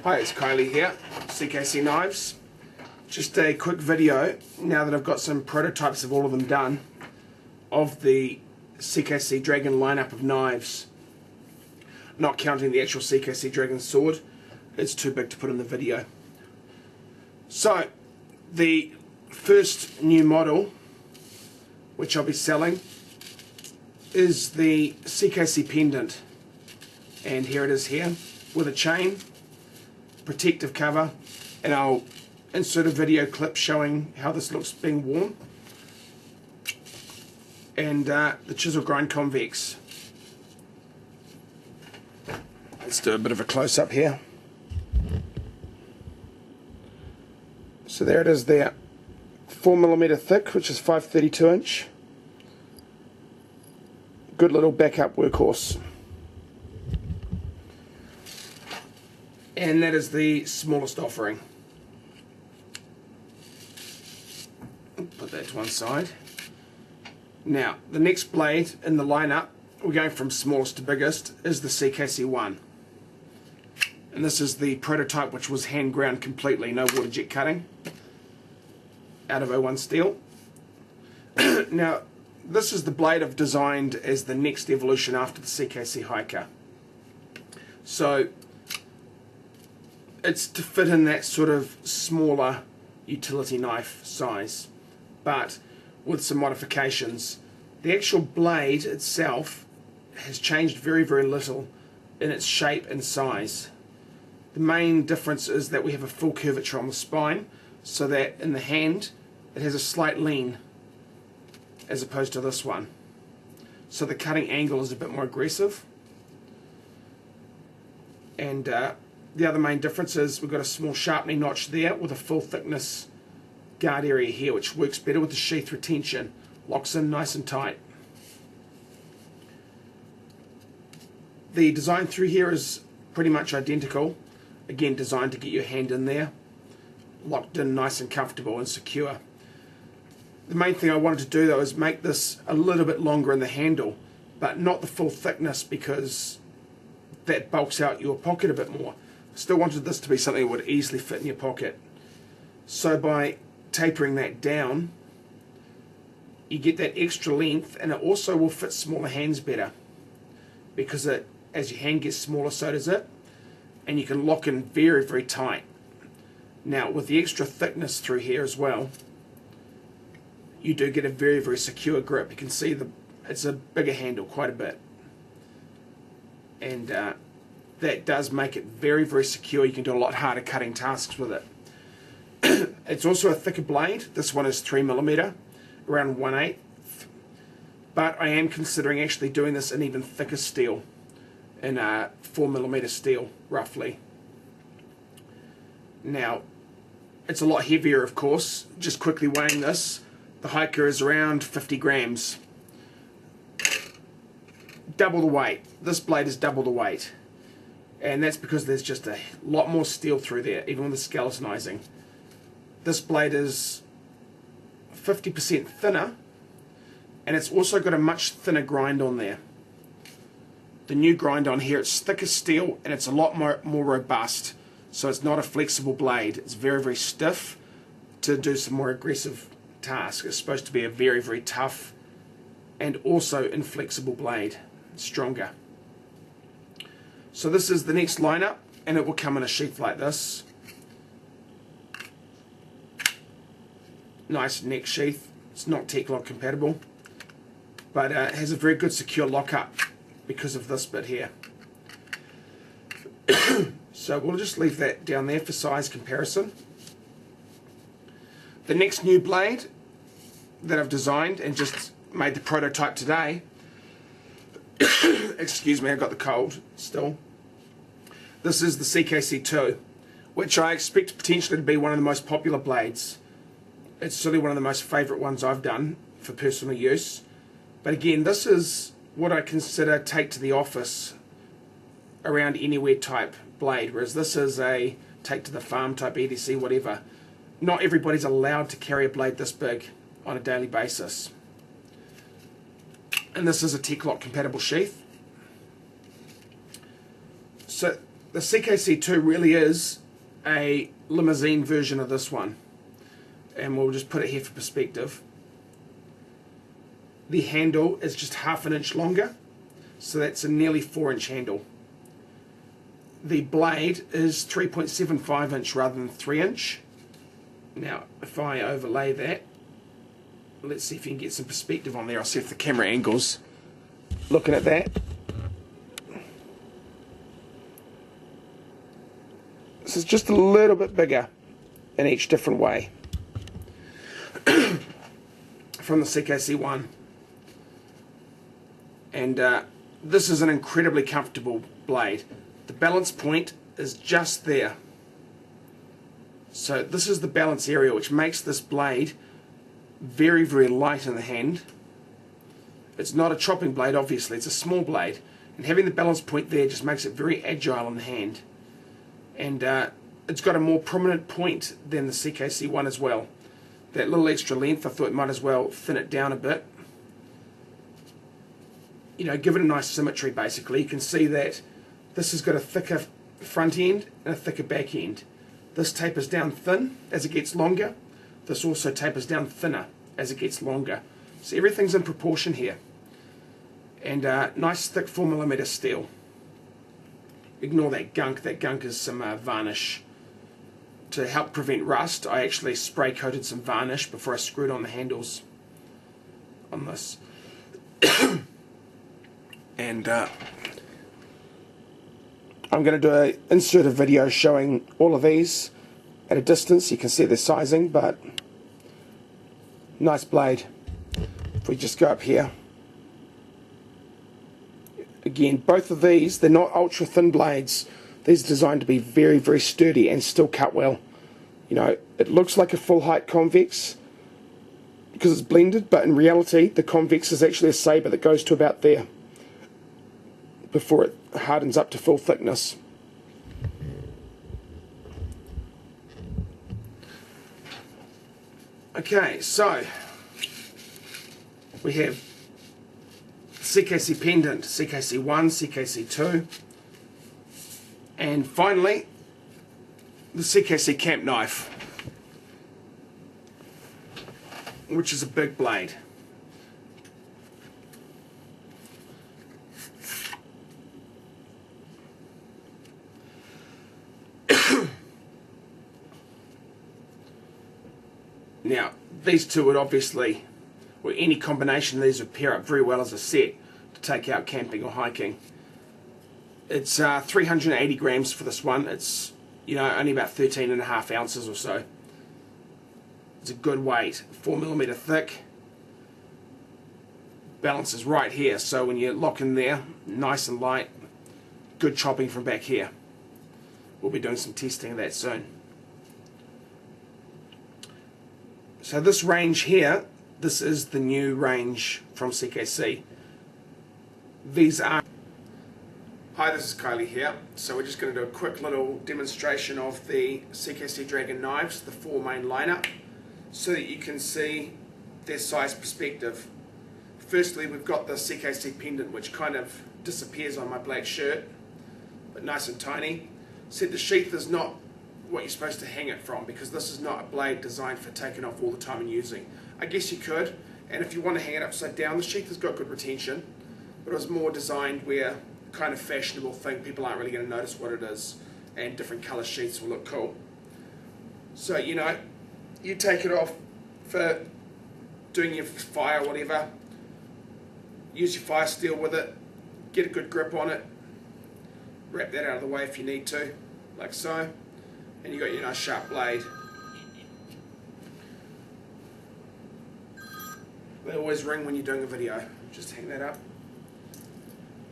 Hi, it's Kylie here, cKc Knives. Just a quick video, now that I've got some prototypes of all of them done, of the cKc Dragon lineup of knives. Not counting the actual cKc Dragon sword, it's too big to put in the video. So, the first new model, which I'll be selling, is the cKc pendant. And here it is here, with a chain, protective cover, and I'll insert a video clip showing how this looks being worn, and the chisel grind convex. Let's do a bit of a close-up here. So there it is there, 4mm thick, which is 5/32 inch. Good little backup workhorse. And that is the smallest offering. Put that to one side. Now, the next blade in the lineup, we're going from smallest to biggest, is the cKc 1. And this is the prototype, which was hand ground completely, no water jet cutting, out of O1 steel. Now, this is the blade I've designed as the next evolution after the cKc Hiker. So, it's to fit in that sort of smaller utility knife size, but with some modifications. The actual blade itself has changed very, very little in its shape and size. The main difference is that we have a full curvature on the spine, so that in the hand it has a slight lean as opposed to this one. So the cutting angle is a bit more aggressive. And the other main difference is we've got a small sharpening notch there with a full thickness guard area here, which works better with the sheath retention. Locks in nice and tight. The design through here is pretty much identical. Again, designed to get your hand in there, locked in nice and comfortable and secure. The main thing I wanted to do though is make this a little bit longer in the handle, but not the full thickness, because that bulks out your pocket a bit more. Still wanted this to be something that would easily fit in your pocket. So by tapering that down, you get that extra length, and it also will fit smaller hands better, because as your hand gets smaller, so does it, and you can lock in very, very tight. Now with the extra thickness through here as well, you do get a very, very secure grip. You can see it's a bigger handle quite a bit, and that does make it very, very secure. You can do a lot harder cutting tasks with it. It's also a thicker blade. This one is 3mm, around 1/8. But I am considering actually doing this in even thicker steel, in 4mm steel, roughly. Now, it's a lot heavier, of course. Just quickly weighing this, the Hiker is around 50 grams. Double the weight. This blade is double the weight. And that's because there's just a lot more steel through there, even with the skeletonizing. This blade is 50% thinner, and it's also got a much thinner grind on there. The new grind on here, it's thicker steel, and it's a lot more robust. So it's not a flexible blade. It's very, very stiff to do some more aggressive tasks. It's supposed to be a very, very tough and also inflexible blade. Stronger. So this is the next lineup, and it will come in a sheath like this. Nice neck sheath. It's not T-Lock compatible, but it has a very good secure lockup because of this bit here. So we'll just leave that down there for size comparison. The next new blade that I've designed and just made the prototype today, excuse me, I got the cold still. This is the cKc 2, which I expect potentially to be one of the most popular blades. It's certainly one of the most favourite ones I've done for personal use. But again, this is what I consider take to the office, around anywhere type blade, whereas this is a take to the farm type EDC, whatever. Not everybody's allowed to carry a blade this big on a daily basis. And this is a T-Lock compatible sheath. So the cKc2 really is a limousine version of this one, and we'll just put it here for perspective. The handle is just half an inch longer, so that's a nearly 4-inch handle. The blade is 3.75 inch rather than 3 inch. Now if I overlay that, let's see if you can get some perspective on there. I'll see if the camera angles. Looking at that, this is just a little bit bigger in each different way from the cKc1. And this is an incredibly comfortable blade. The balance point is just there. So this is the balance area, which makes this blade very, very light in the hand. It's not a chopping blade, obviously, it's a small blade. And having the balance point there just makes it very agile in the hand. And it's got a more prominent point than the cKc1 as well. That little extra length, I thought it might as well thin it down a bit. You know, give it a nice symmetry basically. You can see that this has got a thicker front end and a thicker back end. This tapers down thin as it gets longer. This also tapers down thinner as it gets longer. So everything's in proportion here. And nice thick 4mm steel. Ignore that gunk. That gunk is some varnish. To help prevent rust, I actually spray coated some varnish before I screwed on the handles on this. And I'm going to insert a video showing all of these at a distance. You can see their sizing, but nice blade. If we just go up here, again, both of these, they're not ultra thin blades. These are designed to be very, very sturdy and still cut well. You know, it looks like a full height convex because it's blended, but in reality the convex is actually a saber that goes to about there before it hardens up to full thickness. Okay, so we have cKc pendant, cKc1, cKc2, and finally the cKc camp knife, which is a big blade. Now, these two would obviously, or any combination of these would pair up very well as a set to take out camping or hiking. It's 380 grams for this one. It's, you know, only about 13.5 ounces or so. It's a good weight, 4mm thick. Balance is right here, so when you lock in there, nice and light. Good chopping from back here. We'll be doing some testing of that soon. So this range here, this is the new range from cKc. These are... Hi, this is Kylie here. So we're just going to do a quick little demonstration of the cKc Dragon knives, the 4 main lineup, so that you can see their size perspective. Firstly, we've got the cKc pendant, which kind of disappears on my black shirt, but nice and tiny. Said the sheath is not what you're supposed to hang it from, because this is not a blade designed for taking off all the time and using. I guess you could, and if you want to hang it upside down, the sheath has got good retention, but it was more designed where kind of fashionable thing, people aren't really going to notice what it is, and different colour sheaths will look cool. So, you know, you take it off for doing your fire or whatever, use your fire steel with it, get a good grip on it, wrap that out of the way if you need to, like so, and you got your nice sharp blade. They always ring when you're doing a video. Just hang that up.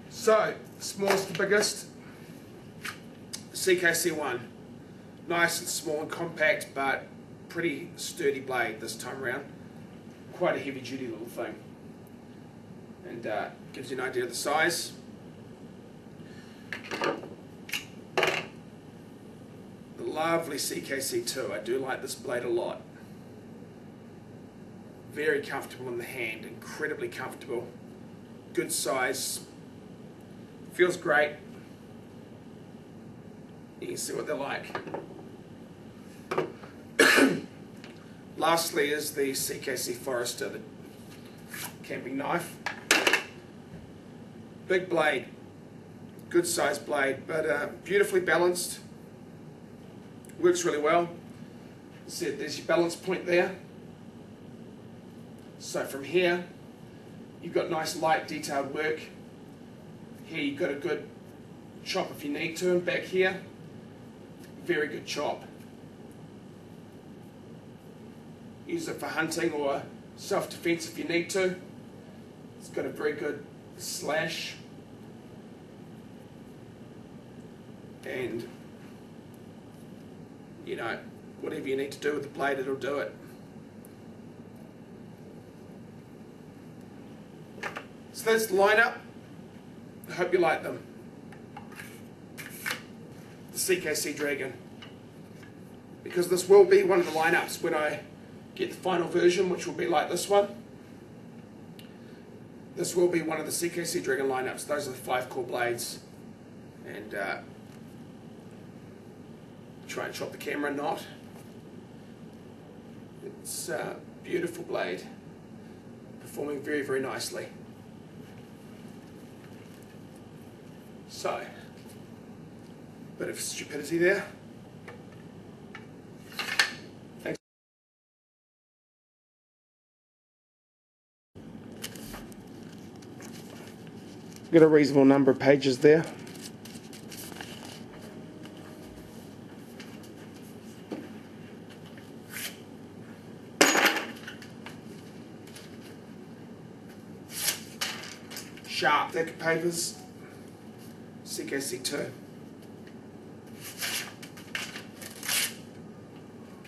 So, smallest to biggest, cKc1. Nice and small and compact, but pretty sturdy blade this time around. Quite a heavy duty little thing. And gives you an idea of the size. The lovely cKc2. I do like this blade a lot. Very comfortable in the hand, incredibly comfortable. Good size. Feels great. You can see what they're like. Lastly is the cKc Forester, the camping knife. Big blade, good sized blade, but beautifully balanced. Works really well. See, there's your balance point there. So from here, you've got nice light detailed work. Here you've got a good chop if you need to, and back here, very good chop. Use it for hunting or self-defense if you need to. It's got a very good slash, and you know, whatever you need to do with the blade, it'll do it. So that's the lineup. I hope you like them. The cKc Dragon. Because this will be one of the lineups when I get the final version, which will be like this one. This will be one of the cKc Dragon lineups. Those are the 5 core blades. And try and chop the camera knot. It's a beautiful blade, performing very, very nicely. So, bit of stupidity there. Thanks. Got a reasonable number of pages there. Sharp deck of papers, cKc 2.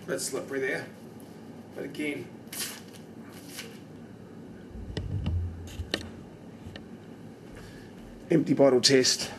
Bit slippery there, but again, empty bottle test.